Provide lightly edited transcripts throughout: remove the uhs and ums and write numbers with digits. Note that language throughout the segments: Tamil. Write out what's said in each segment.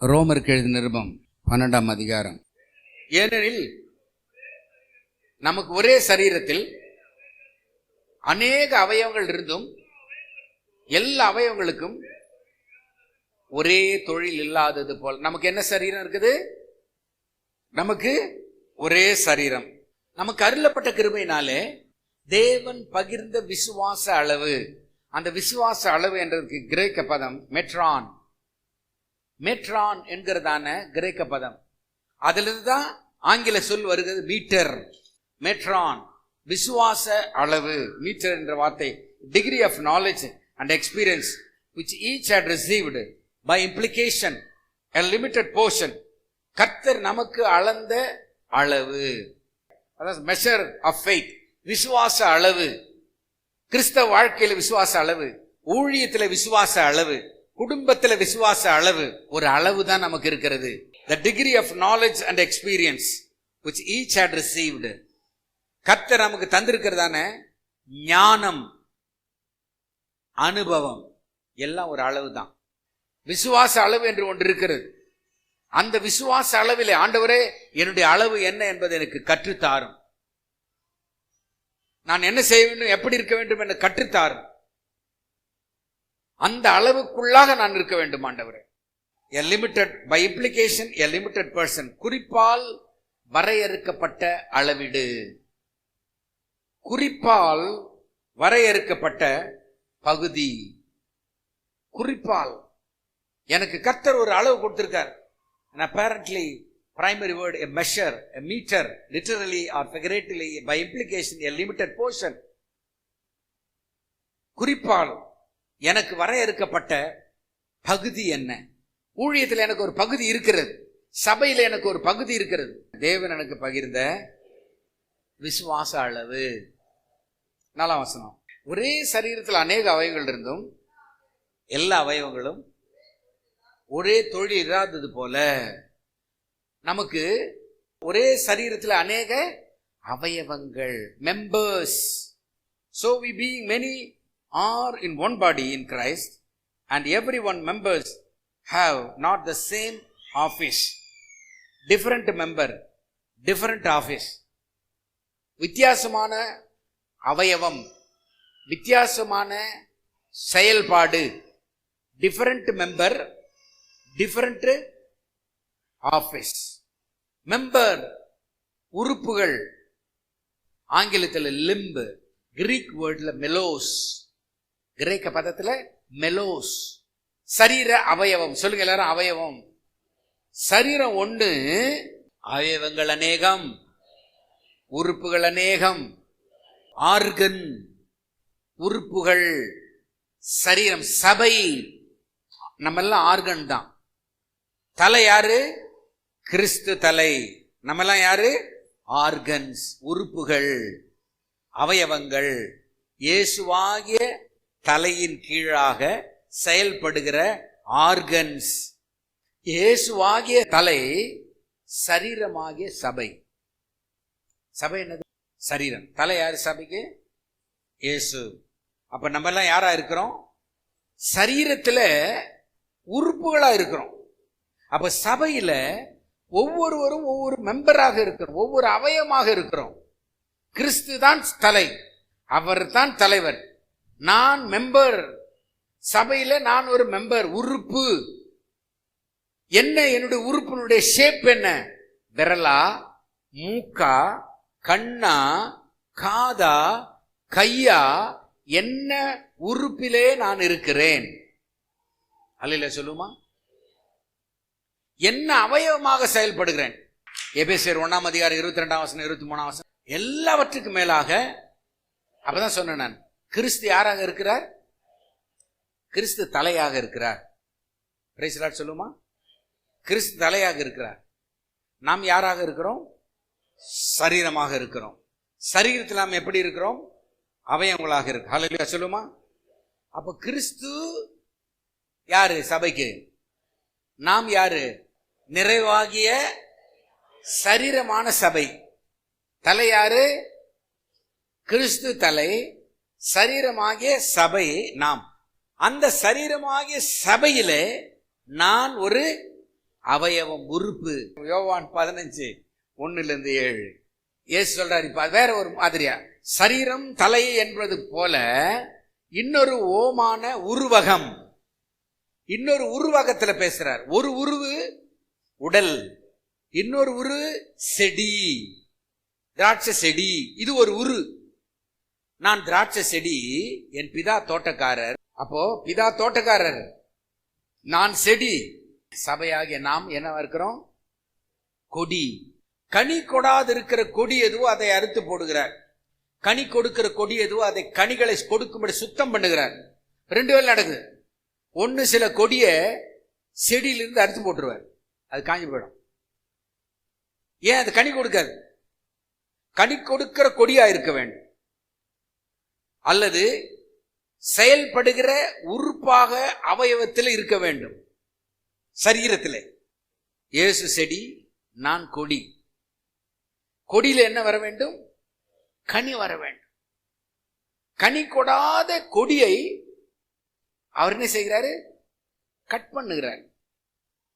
ரோமருக்கு எழுதின நிருபம் 12ஆம் அதிகாரம். ஏனெனில் நமக்கு ஒரே சரீரத்தில் அநேக அவயவங்கள் இருந்தும் எல்லா அவயவங்களுக்கும் ஒரே தொழில் இல்லாதது போல். நமக்கு என்ன சரீரம் இருக்குது? நமக்கு ஒரே சரீரம். நமக்கு அருளப்பட்ட கிருபையினாலே தேவன் பகிர்ந்த விசுவாச அளவு. அந்த விசுவாச அளவு என்றதுக்கு கிரேக்க பதம் மெட்ரான். மெட்ரான் என்கிறதான கிரேக்க பதம், அதிலிருந்து தான் ஆங்கில சொல் வருகிறது மீட்டர். மெட்ரான் விசுவாச அளவு. மீட்டர் என்ற வார்த்தை degree of knowledge and experience which each had received by implication a limited portion. கர்த்தர் நமக்கு அளந்த அளவு, அதாவது மெஷர் ஆஃப் ஃபெய்த், விசுவாச அளவு. கிறிஸ்தவ வாழ்க்கையில விசுவாச அளவு, ஊழியத்தில் விசுவாச அளவு, குடும்பத்தில் விசுவாச அளவு. ஒரு அளவு தான் நமக்கு இருக்கிறது. The degree of knowledge and experience which each had received. கர்த்தர் நமக்கு தந்திருக்கிறதான ஞானம், அனுபவம் எல்லாம் ஒரு அளவு தான். விசுவாச அளவு என்று ஒன்று இருக்கிறது. அந்த விசுவாச அளவிலே ஆண்டவரே என்னுடைய அளவு என்ன என்பதை எனக்கு கற்றுத்தாரும். நான் என்ன செய்ய வேண்டும், எப்படி இருக்க வேண்டும் என்று கற்றுத்தாரும். அந்த அளவுக்குள்ளாக நான் இருக்க வேண்டும் ஆண்டவரே. A limited, by implication a limited person. குறிப்பால் வரையறுக்கப்பட்ட அளவீடு. குறிப்பால் வரையறுக்கப்பட்ட பகுதி. குறிப்பால் எனக்கு கர்த்தர் ஒரு அளவு கொடுத்திருக்கார். And apparently primary word a measure, a meter, literally or figuratively, by implication a limited portion. குறிப்பால் எனக்கு வரையறுக்கப்பட்ட பகுதி என்ன? ஊழியத்தில் எனக்கு ஒரு பகுதி இருக்கிறது, சபையில் எனக்கு ஒரு பகுதி இருக்கிறது. தேவன் எனக்கு பகிர்ந்த விசுவாச அளவு. 4ஆம் வசனம். ஒரே சரீரத்தில் அநேக அவயவங்கள் இருந்தும் எல்லா அவயவங்களும் ஒரே தொழில் இராதது போல, நமக்கு ஒரே சரீரத்தில் அநேக அவயவங்கள், members. So we being many are in one body in Christ, and every one members have not the same office. Different member, different office. வித்தியாசமான அவயவம், வித்தியாசமான செயல்பாடு. Different member, different office. Member உறுப்புகள், ஆங்கிலத்தில் லிம்பு, கிரீக் வேர்ட்ல மெலோஸ், கிரேக்க பதத்தில் மெலோஸ். சரீர அவயவம். சொல்லுங்க எல்லாரும், அவயவம். சரீரம் ஒன்று, அவயவங்கள் அநேகம், உறுப்புகள் அநேகம். ஆர்கன், உறுப்புகள். சரீரம், சபை, நம்ம எல்லாம் ஆர்கன் தான். தலை யாரு? கிறிஸ்து தலை. நம்ம எல்லாம் யாரு? ஆர்கன்ஸ், உறுப்புகள், அவயவங்கள். இயேசுவாகிய தலையின் கீழாக செயல்படுகிற ஆர்கன்ஸ். இயேசுவாகிய தலை, சரீரமாகிய சபை. சபை என்னது? சரீரம். தலை யாரு சபைக்கு? இயேசு. அப்ப நம்ம எல்லாம் யாரா இருக்கிறோம்? சரீரத்துல உறுப்புகளா இருக்கிறோம். அப்ப சபையில ஒவ்வொருவரும் ஒவ்வொரு மெம்பராக இருக்கிறோம், ஒவ்வொரு அவயமாக இருக்கிறோம். கிறிஸ்து தான் தலை, அவர் தான் தலைவர். நான் மெம்பர். சபையில நான் ஒரு மெம்பர், உறுப்பு. என்ன என்னுடைய உறுப்பினுடைய ஷேப் என்ன? விரலா, மூக்கா, கண்ணா, காதா, கையா? என்ன உறுப்பிலே நான் இருக்கிறேன்? அல்லேலூயா சொல்லுமா? என்ன அவயவமாக செயல்படுகிறேன்? எபேசியர் 1ஆம் அதிகாரம் 22ஆம் வசனம் 23ஆம் வசனம். எல்லாவற்றுக்கும் மேலாக, அப்பதான் சொன்னேன் நான், கிறிஸ்து யாராக இருக்கிறார்? கிறிஸ்து தலையாக இருக்கிறார். பிரைஸ் தி லார்ட் சொல்லுமா? கிறிஸ்து தலையாக இருக்கிறார். நாம் யாராக இருக்கிறோம்? சரீரமாக இருக்கிறோம். சரீரத்தில் நாம் எப்படி இருக்கிறோம்? அவயவங்களாக இருக்கு. ஹல்லேலூயா சொல்லுமா? அப்ப கிறிஸ்து யாரு சபைக்கு? நாம் யாரு? நிறைவாகிய சரீரமான சபை. தலை யாரு? கிறிஸ்து தலை, சரீரமாகிய சபை நாம். அந்த சரீரமாகிய சபையிலே நான் ஒரு அவயவம், உறுப்பு. யோவான் 15:1-7 இயேசு சொல்றாரு. இப்ப வேற ஒரு மாதிரியா, சரீரம் தலை என்பது போல இன்னொரு ஓமான உருவகம், இன்னொரு உருவகத்துல பேசுறார். ஒரு உருவு உடல், இன்னொரு உரு செடி, திராட்சை செடி. இது ஒரு உரு. நான் திராட்சை செடி, என் பிதா தோட்டக்காரர். அப்போ பிதா தோட்டக்காரர், நான் செடி. சபையாகிய நாம் என்னவா இருக்கிறோம்? கொடி. கனி கொடாது இருக்கிற கொடி எதுவோ அதை அறுத்து போடுகிறார். கனி கொடுக்கிற கொடி எதுவோ அதை கனிகளை கொடுக்கும்படி சுத்தம் பண்ணுகிறார். 2 வேலை நடக்குது. ஒன்னு, சில கொடிய செடியிலிருந்து அறுத்து போட்டுருவார், அது காஞ்சி போயிடும். ஏன்? அது கனி கொடுக்காது. கனி கொடுக்கிற கொடியா இருக்க வேண்டும். அல்லது செயல்படுகிற உறுப்பாக அவயவத்தில் இருக்க வேண்டும், சரீரத்தில். இயேசு செடி, நான் கொடி. கொடியில என்ன வர வேண்டும்? கனி வர வேண்டும். கனி கொடாத கொடியை அவர் என்ன செய்கிறாரு? கட் பண்ணுகிறார்,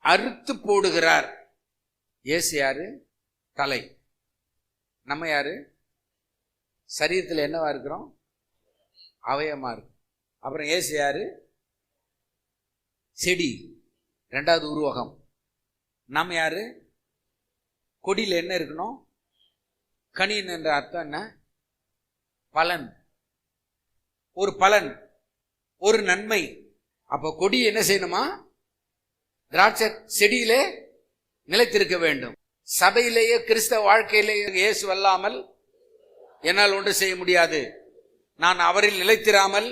அறுத்து போடுகிறார். இயேசு யாரு? தலை. நம்ம யாரு? சரீரத்தில் என்னவா இருக்கிறோம்? அவயமா இருக்கு. அப்புறம் இயேசு யாரு? செடி, 2வது உருவகம். நம்ம யாரு? கொடியில் என்ன இருக்கணும்? கனி என்ற அர்த்தம் என்ன? பலன். ஒரு பலன், ஒரு நன்மை. அப்ப கொடி என்ன செய்யணுமா? திராட்சை செடியிலே நிலைத்திருக்க வேண்டும். சபையிலேயே, கிறிஸ்தவ வாழ்க்கையிலேயே இயேசு அல்லாமல் என்னால் ஒன்று செய்ய முடியாது. நான் அவரில் நிலைத்திராமல்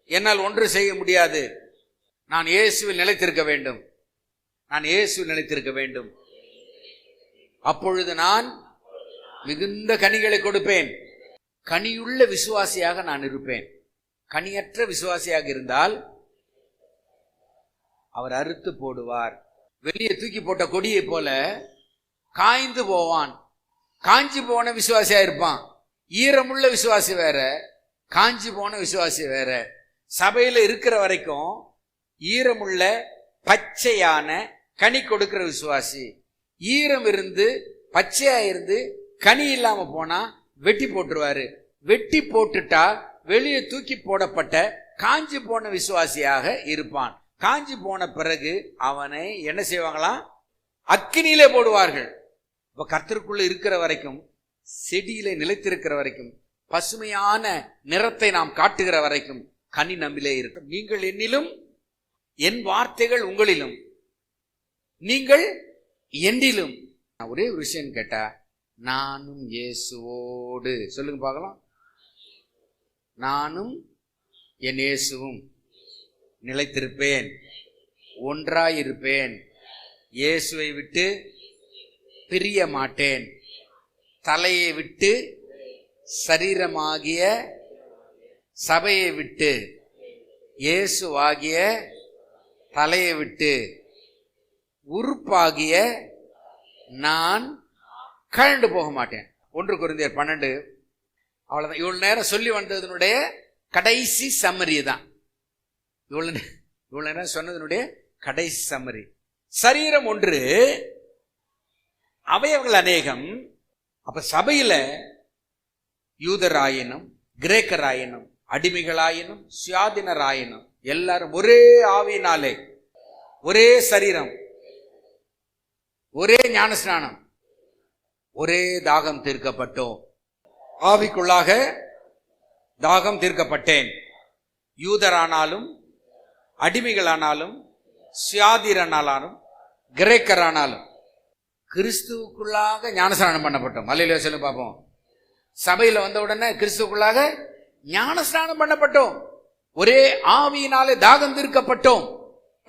என்னால் ஒன்று செய்ய முடியாது. நான் இயேசுவில் நிலைத்திருக்க வேண்டும். நான் இயேசுவில் நிலைத்திருக்க வேண்டும். அப்பொழுது நான் மிகுந்த கனிகளை கொடுப்பேன். கனியுள்ள விசுவாசியாக நான் இருப்பேன். கனியற்ற விசுவாசியாக இருந்தால் அவர் அறுத்து போடுவார். வெளியே தூக்கி போட்ட கொடியை போல காய்ந்து போவான். காஞ்சி போன விசுவாசியா இருப்பான். ஈரமுள்ள விசுவாசி வேற, காஞ்சி போன விசுவாசி வேற. சபையில இருக்கிற வரைக்கும் ஈரமுள்ள பச்சையான கனி கொடுக்கிற விசுவாசி. ஈரம் இருந்து பச்சையா இருந்து கனி இல்லாம போனா வெட்டி போட்டுருவாரு. வெட்டி போட்டுட்டா வெளியே தூக்கி போடப்பட்ட காஞ்சி போன விசுவாசியாக இருப்பான். காஞ்சி போன பிறகு அவனை என்ன செய்வாங்களாம்? அக்கினியிலே போடுவார்கள். இப்ப கர்த்தருக்குள்ள இருக்கிற வரைக்கும், செடியிலே நிலைத்திருக்கிற வரைக்கும், பசுமையான நிறத்தை நாம் காட்டுகிற வரைக்கும் கனி நம்மிலே இருக்கும். நீங்கள் என்னிலும், என் வார்த்தைகள் உங்களிலும், நீங்கள் என்னிலும். ஒரே ஒரு விஷயம் கேட்டா, நானும் இயேசுவோடு, சொல்லுங்க பார்க்கலாம். நானும் என் இயேசுவும் நிலைத்திருப்பேன், ஒன்றாயிருப்பேன். இயேசுவை விட்டு பிரிய மாட்டேன். தலையை விட்டு, சரீரமாகிய சபையை விட்டு, இயேசுவாகிய தலையை விட்டு, உறுப்பாகிய நான் கழண்டு போக மாட்டேன். 1 கொரிந்தியர் 12. அவ்வளவுதான். இவ்வளவு நேரம் சொல்லி வந்ததனுடைய கடைசி சம்மரி தான். இவ்வளவு நேரம் சொன்னதனுடைய கடைசி சம்மரி. சரீரம் ஒன்று, அவயவங்கள் அநேகம். அப்ப சபையில யூதராயினும் கிரேக்கராயினும் அடிமைகளாயினும் சுயாதீனராயினும் எல்லாரும் ஒரே ஆவியினாலே, ஒரே சரீரம், ஒரே ஞானஸ்நானம், ஒரே தாகம் தீர்க்கப்பட்டோம். ஆவிக்குள்ளாக தாகம் தீர்க்கப்பட்டேன். யூதரானாலும் அடிமைகளானாலும் சுயாதீரனாலும் கிரேக்கரானாலும் கிறிஸ்துவுக்குள்ளாக ஞானஸ்நானம் பண்ணப்பட்டோம். அல்லேலூயா சொல்லி பார்ப்போம். சபையில வந்த உடனே கிறிஸ்துவுக்குள்ளாக ஞானஸ்நானம் பண்ணப்பட்டோம். ஒரே ஆவியினாலே தாகம் தீர்க்கப்பட்டோம்.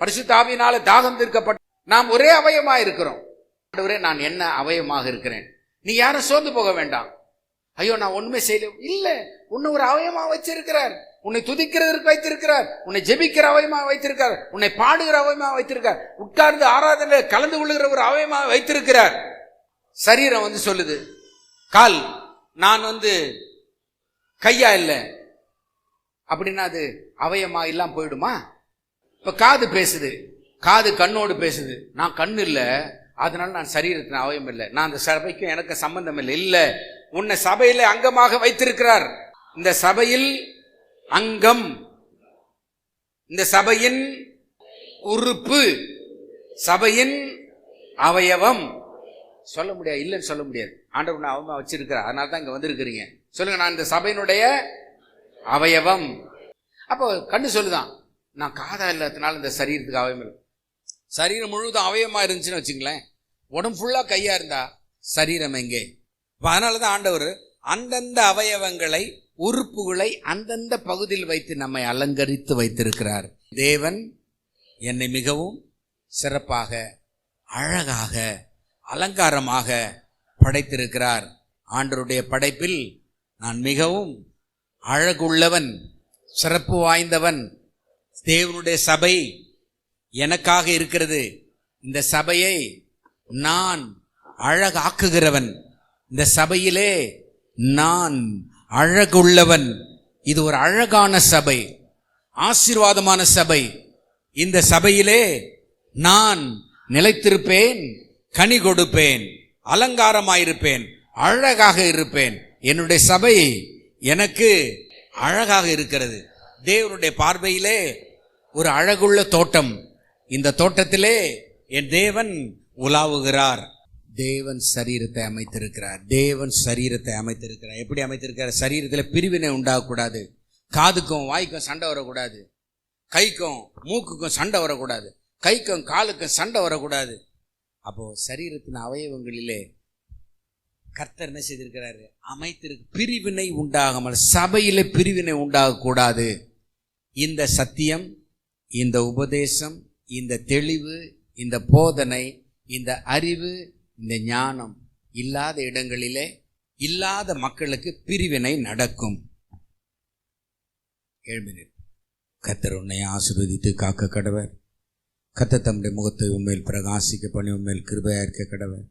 பரிசுத்த ஆவியினாலே தாகம் தீர்க்கப்பட்டோம். நாம் ஒரே அவயமா இருக்கிறோம். நான் என்ன அவயமாக இருக்கிறேன்? நீ யாரும் சோர்ந்து போக வேண்டாம். ஐயோ நான் ஒண்ணுமே செய்யல. இல்ல, உன்னை ஒரு அவயமா வச்சிருக்கிறார். உன்னை துதிக்கிறதற்கு வைத்திருக்கிறார். உன்னை ஜெபிக்கிற அவயமா வைத்திருக்கிறார். உன்னை பாடுகிற அவயமா வைத்திருக்கிறார். உட்கார்ந்து ஆராதனை கலந்து கொள்ளுகிற ஒரு அவயமா வைத்திருக்கிறார். சரீரம் சொல்லுது, கால் நான் கையா இல்லை அப்படின்னா அது அவயமா இல்லாம போயிடுமா? இப்ப காது பேசுது, காது கண்ணோடு பேசுது. நான் கண்ணு இல்லை, அதனால நான் சரீரத்தின் அவயம் இல்லை, நான் அந்த சபைக்கும் எனக்கு சம்பந்தம் இல்லை. இல்லை, உன்னை சபையில அங்கமாக வைத்திருக்கிறார். இந்த சபையில் அங்கம், இந்த சபையின் உறுப்பு, சபையின் அவயவம். சொல்ல முடியாது, இல்லைன்னு சொல்ல முடியாது. ஆண்டவர் அவமா வச்சிருக்கிறார், அதனால தான் இங்க வந்திருக்கிறீங்க. சொல்லுங்க, நான் இந்த சபையினுடைய அவயவம். அப்போ கண்ணு சொல்லுதான், நான் காதா இல்லாததுனால இந்த சரீரத்துக்கு அவயம் இல்லை. சரீரம் முழுவதும் அவயமா இருந்துச்சுன்னு வச்சுங்களேன், உடம்பு ஃபுல்லா கையா இருந்தா சரீரம் எங்கே? அதனால தான் ஆண்டவர் அந்தந்த அவயவங்களை, உறுப்புகளை அந்தந்த பகுதியில் வைத்து நம்மை அலங்கரித்து வைத்திருக்கிறார். தேவன் என்னை மிகவும் சிறப்பாக, அழகாக, அலங்காரமாக படைத்திருக்கிறார். ஆண்டவருடைய படைப்பில் நான் மிகவும் அழகுள்ளவன், சிறப்பு வாய்ந்தவன். தேவனுடைய சபை எனக்காக இருக்கிறது. இந்த சபையை நான் அழகாக்குகிறவன். இந்த சபையிலே நான் அழகுள்ளவன். இது ஒரு அழகான சபை, ஆசீர்வாதமான சபை. இந்த சபையிலே நான் நிலைத்திருப்பேன், கனி கொடுப்பேன், அலங்காரமாயிருப்பேன், அழகாக இருப்பேன். என்னுடைய சபை எனக்கு அழகாக இருக்கிறது. தேவனுடைய பார்வையிலே ஒரு அழகுள்ள தோட்டம். இந்த தோட்டத்திலே என் தேவன் உலாவுகிறார். தேவன் சரீரத்தை அமைத்திருக்கிறார். தேவன் சரீரத்தை அமைத்திருக்கிறார். எப்படி அமைத்திருக்கிறார்? சரீரத்தில் பிரிவினை உண்டாகக்கூடாது. காதுக்கும் வாய்க்கும் சண்டை வரக்கூடாது. கைக்கும் மூக்குக்கும் சண்டை வரக்கூடாது. கைக்கும் காலுக்கும் சண்டை வரக்கூடாது. அப்போ சரீரத்தின் அவயவங்களிலே கர்த்தர் என்ன செய்திருக்கிறாரு? அமைத்திருக்கு. பிரிவினை உண்டாகாமல், சபையில பிரிவினை உண்டாகக்கூடாது. இந்த சத்தியம், இந்த உபதேசம், இந்த தெளிவு, இந்த போதனை, இந்த அறிவு, இந்த ஞானம் இல்லாத இடங்களிலே, இல்லாத மக்களுக்கு பிரிவினை நடக்கும். எழுமினர். கர்த்தர் உன்னை ஆசீர்வதித்து காக்க கடவர். கர்த்தர் தம்முடைய முகத்தை உண்மையில் பிரகாசிக்க பண்ணி உண்மையில் கிருபையா இருக்க கடவர்.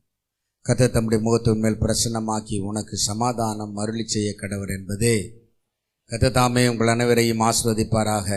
கர்த்தர் தம்முடைய முகத்தை உண்மையில் பிரசன்னமாக்கி உனக்கு சமாதானம் அருளி செய்ய கடவர் என்பதே. கர்த்தர் தாமே உங்கள் அனைவரையும் ஆசீர்வதிப்பாராக.